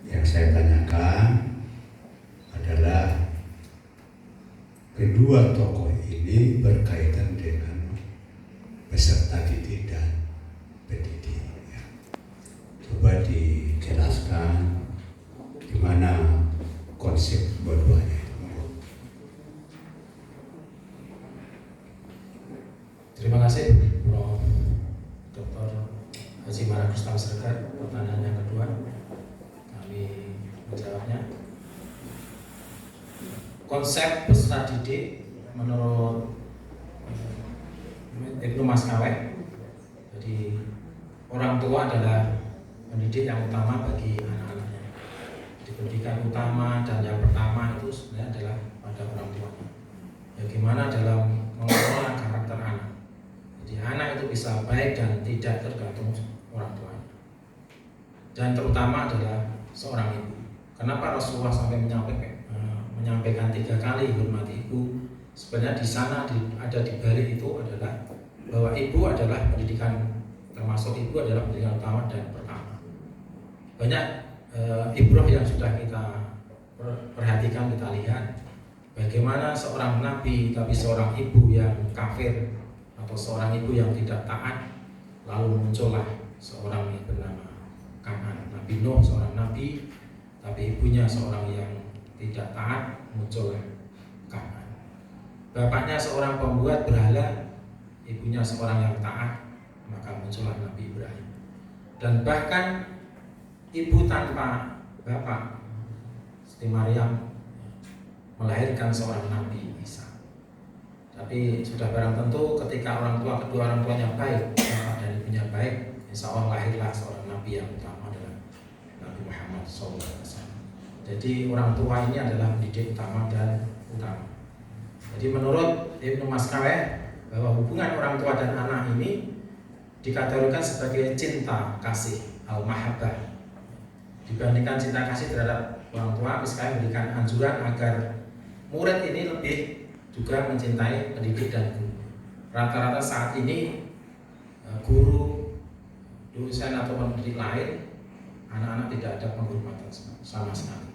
Yang saya tanyakan adalah kedua tokoh ini berkaitan dengan peserta didik dan pendidik. Coba dijelaskan di mana konsep dua-duanya itu. Terima kasih Prof. Dr. Haji Marakustam Sergat. Pertanyaan yang kedua kami menjawabnya. Konsep peserta didik menurut Ibnu Maskaweh, jadi orang tua adalah pendidik yang utama bagi anak-anaknya. Jadi pendidikan utama dan yang pertama itu sebenarnya adalah pada orang tua. Bagaimana dalam mengelola karakter anak. Jadi anak itu bisa baik dan tidak tergantung orang tuanya. Dan terutama adalah seorang ibu. Kenapa Rasulullah sampai menyampaikan 3 kali hormati ibu? Sebenarnya di sana ada di balik itu adalah bahwa ibu adalah pendidikan, termasuk ibu adalah pendidikan utama dan pertama. Banyak ibrah yang sudah kita perhatikan, kita lihat bagaimana seorang nabi tapi seorang ibu yang kafir atau seorang ibu yang tidak taat, lalu muncullah seorang yang bernama Kanan. Nabi Nuh seorang nabi tapi ibunya seorang yang tidak taat, muncullah Kanan. Bapaknya seorang pembuat berhala, ibunya seorang yang taat, maka muncullah Nabi Ibrahim. Dan bahkan ibu tanpa bapak, Siti Maryam, melahirkan seorang Nabi Isa. Tapi sudah barang tentu ketika kedua orang tuanya baik, bapak dan ibunya baik, insya Allah lahirlah seorang Nabi yang utama adalah Nabi Muhammad SAW. Jadi orang tua ini adalah pendidik utama dan utama. Jadi menurut Ibnu Maskaweh bahwa hubungan orang tua dan anak ini dikategorikan sebagai cinta kasih al-mahabbah. Dibandingkan cinta kasih terhadap orang tua, Maskaweh memberikan anjuran agar murid ini lebih juga mencintai pendidik dan guru. Rata-rata saat ini guru, dosen atau pendidik lain, anak-anak tidak ada penghormatan sama sekali.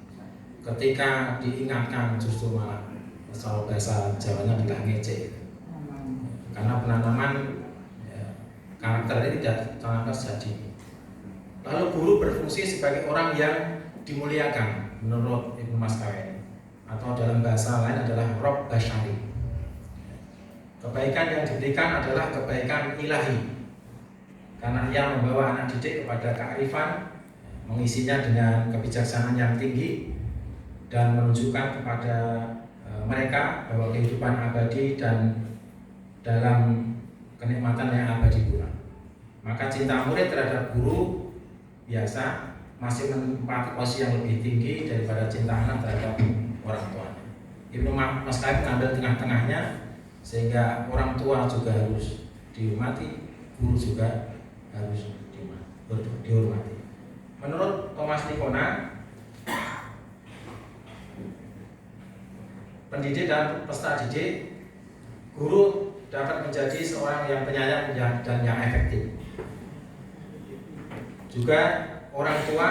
Ketika diingatkan justru malah kalau bahasa Jawanya adalah ngece. Karena penanaman karakter ini tidak tertanam sejak dini. Lalu guru berfungsi sebagai orang yang dimuliakan menurut Ibnu Maskaweh, atau dalam bahasa lain adalah Rob Basyari. Kebaikan yang diberikan adalah kebaikan ilahi, karena ia membawa anak didik kepada kearifan, mengisinya dengan kebijaksanaan yang tinggi, dan menunjukkan kepada mereka bahwa kehidupan abadi dan dalam kenikmatan yang abadi pula. Maka cinta murid terhadap guru biasa masih menempati posisi yang lebih tinggi daripada cinta anak terhadap orang tuanya. Ibnu Maskaweh mengambil tengah-tengahnya, sehingga orang tua juga harus dihormati, guru juga harus dihormati. Menurut Thomas Nikona, pendidik dan peserta didik, guru dapat menjadi seorang yang penyayang dan yang efektif. Juga orang tua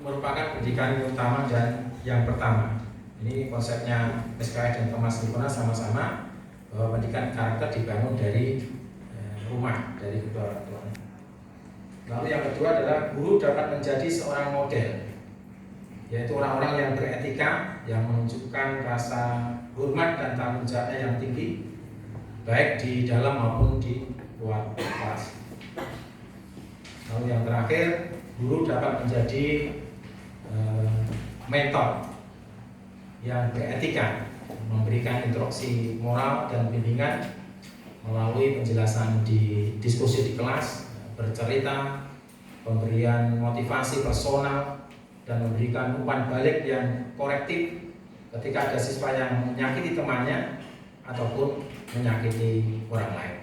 merupakan pendidikan yang utama dan yang pertama. Ini konsepnya Maskaweh dan Thomas Nikona sama-sama, bahwa pendidikan karakter dibangun dari rumah, dari kedua orang tua. Lalu yang kedua adalah guru dapat menjadi seorang model, yaitu orang-orang yang beretika, yang menunjukkan rasa hormat dan tanggung jawabnya yang tinggi, baik di dalam maupun di luar kelas. Lalu yang terakhir, guru dapat menjadi mentor yang beretika, memberikan instruksi moral dan bimbingan melalui penjelasan di diskusi di kelas, bercerita, pemberian motivasi personal, dan memberikan umpan balik yang korektif ketika ada siswa yang menyakiti temannya ataupun menyakiti orang lain.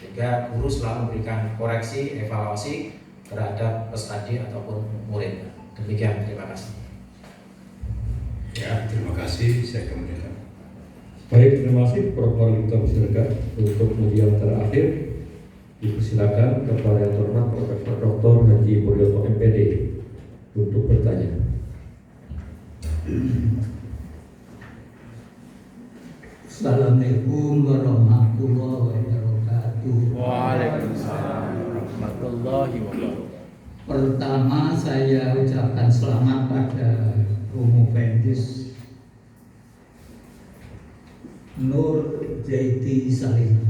Sehingga guru selalu memberikan koreksi, evaluasi terhadap peserta didik ataupun murid. Demikian, terima kasih. Ya, terima kasih. Saya kemudian. Baik, terima kasih Prof. Dr. Siregar. Untuk kemudian terakhir dipersilakan kepada yang terhormat Profesor Dr. Haji Mulyono MPD untuk bertanya. Assalamualaikum warahmatullahi wabarakatuh. Waalaikumsalam warahmatullahi wabarakatuh. Pertama saya ucapkan selamat pada Romo Bendis Nur Zaiti Salim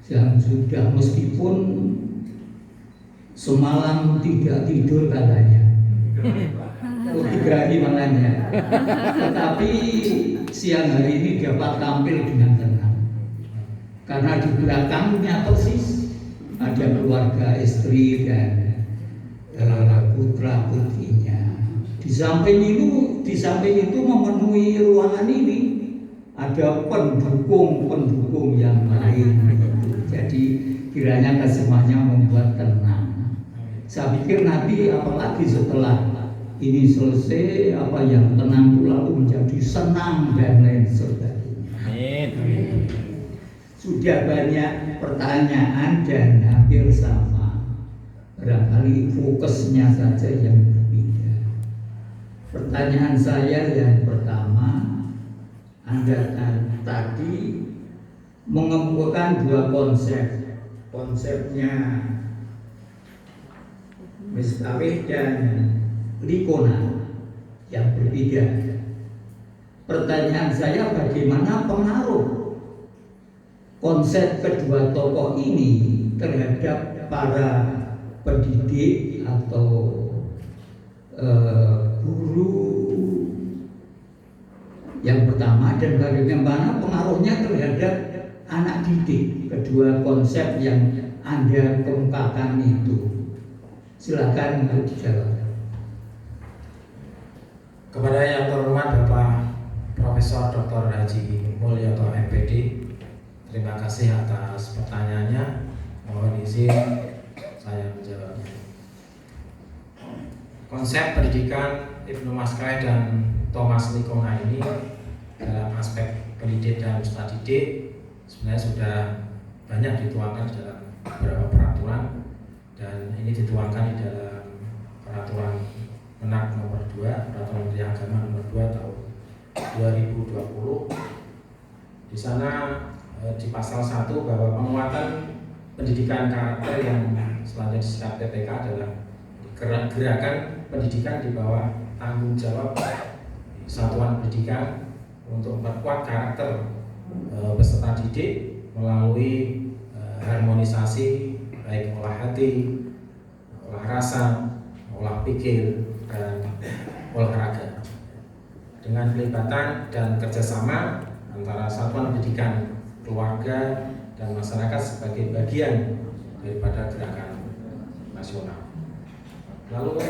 yang sudah, meskipun semalam tidak tidur katanya, 3 hari malamnya, tetapi siang hari ini dapat tampil dengan tenang karena di belakangnya persis ada keluarga, istri dan putra putrinya. Di samping itu memenuhi ruangan ini ada pendukung yang lain. Jadi kiranya kesemuanya membuat tenang. Saya pikir nanti apalagi setelah ini selesai, apa yang tenang itu lalu menjadi senang dan lain sebagainya. Amin. Sudah banyak pertanyaan dan hampir sama. Barangkali fokusnya saja yang berbeda. Pertanyaan saya yang pertama, Anda tadi mengemukakan 2 konsep. Konsepnya Miskawih dan Likona yang berbeda. Pertanyaan saya, bagaimana pengaruh konsep kedua tokoh ini terhadap para pendidik atau guru yang pertama, dan bagaimana pengaruhnya terhadap anak didik, kedua konsep yang Anda kemukakan itu. Silakan untuk dijawab. Kepada yang terhormat Bapak Profesor Dr. Haji Mulyoto MPD, terima kasih atas pertanyaannya. Mohon izin saya menjawabnya. Konsep pendidikan Ibnu Maskawih dan Thomas Likona ini dalam aspek pendidik dan ustadz didik sebenarnya sudah banyak dituangkan dalam beberapa peraturan, dan ini dituangkan di dalam peraturan Menak nomor 2, peraturan Menteri Agama nomor 2 tahun 2020. Di sana di pasal 1 bahwa penguatan pendidikan karakter yang selanjutnya disingkat PPK adalah gerakan pendidikan di bawah tanggung jawab satuan pendidikan untuk memperkuat karakter peserta didik melalui harmonisasi baik olah hati, olah rasa, olah pikir, dan olahraga dengan pelibatan dan kerjasama antara satuan pendidikan, keluarga, dan masyarakat sebagai bagian daripada gerakan nasional. Lalu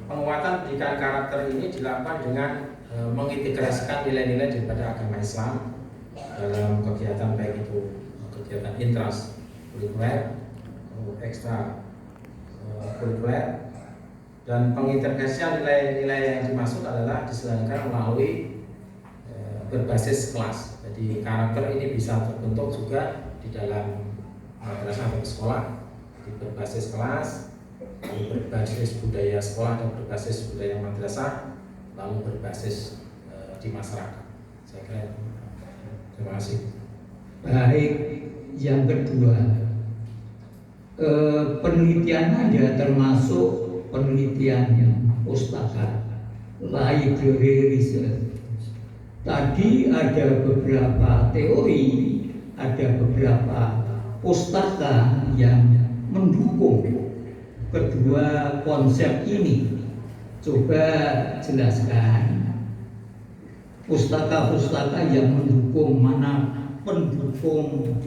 penguatan pendidikan karakter ini dilakukan dengan mengintegrasikan nilai-nilai daripada agama Islam dalam kegiatan, baik itu kegiatan intras kurikuler, ekstra kurikuler, dan pengintegrasian nilai-nilai yang dimaksud adalah diselenggarakan melalui berbasis kelas. Jadi karakter ini bisa terbentuk juga di dalam madrasah atau sekolah, di berbasis kelas, lalu berbasis budaya sekolah dan berbasis budaya madrasah, lalu berbasis di masyarakat. Saya kira itu. Terima kasih. Baik, yang kedua, penelitian Anda termasuk penelitian pustaka, library research. Tadi ada beberapa teori, ada beberapa pustaka yang mendukung kedua konsep ini. Coba jelaskan pustaka-pustaka yang mendukung, mana pendukung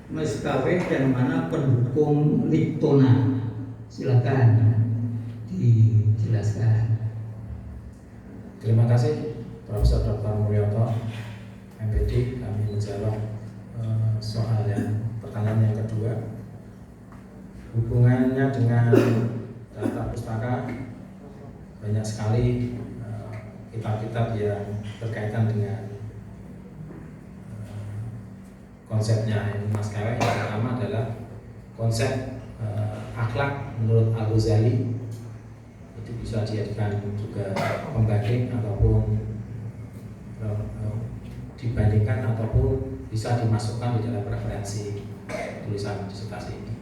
Miskawih dan mana pendukung Likona. Silakan dijelaskan. Terima kasih Profesor Dr. Mulyoto MPD. Kami menjawab soal pertanyaan yang kedua. Hubungannya dengan data pustaka, banyak sekali kitab-kitab yang berkaitan dengan konsepnya ini Maskawih. Yang pertama adalah konsep akhlak menurut Al-Ghazali, itu bisa dijadikan juga pembanding ataupun dibandingkan ataupun bisa dimasukkan di dalam referensi tulisan disertasi ini.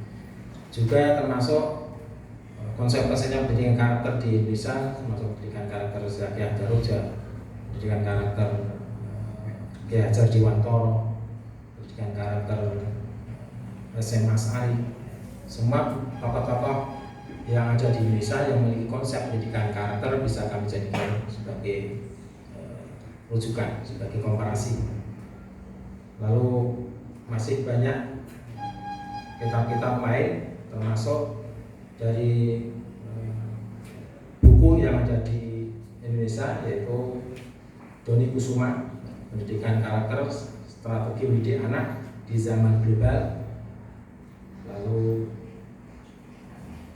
Juga termasuk konsep pendidikan karakter di Indonesia, termasuk pendidikan karakter Zaki Daroja, pendidikan karakter Ki Hajar Dewantoro, pendidikan karakter SM Asari. Semua tokoh-tokoh yang ada di Indonesia yang memiliki konsep pendidikan karakter bisa kami jadikan sebagai rujukan, sebagai komparasi. Lalu masih banyak kitab-kitab lain, termasuk dari buku yang ada di Indonesia, yaitu Doni Kusuma, pendidikan karakter strategi mendidik anak di zaman global. Lalu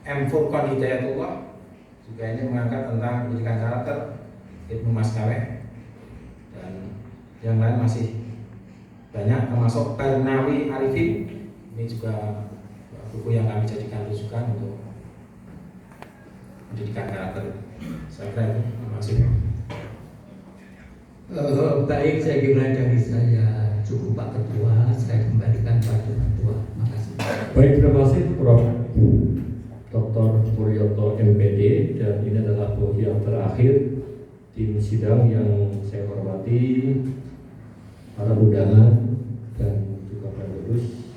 M. Furqan Hidayatullah juga ini mengangkat tentang pendidikan karakter Ibnu Maskaweh, dan yang lain masih banyak, termasuk Barnawi Arifin. Ini juga buku yang kami jadikan rujukan untuk pendidikan karakter. Saya kira itu. Terima kasih. Baik, saya kira dari saya cukup Pak Ketua, saya kembalikan pada Ketua. Terima kasih. Baik, terima kasih Prof. Dr. Puryoto MPD, dan ini adalah buku yang terakhir tim sidang yang saya hormati, para undangan dan juga penerus.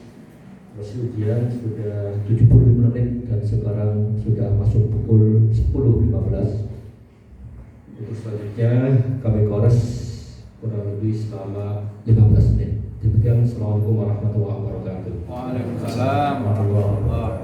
Masih ujian sudah 75 menit dan sekarang sudah masuk pukul 10.15. Untuk selanjutnya kami kores kurang lebih selama 15 menit. Demikian, Assalamualaikum warahmatullahi wabarakatuh. Waalaikumsalam warahmatullahi wabarakatuh.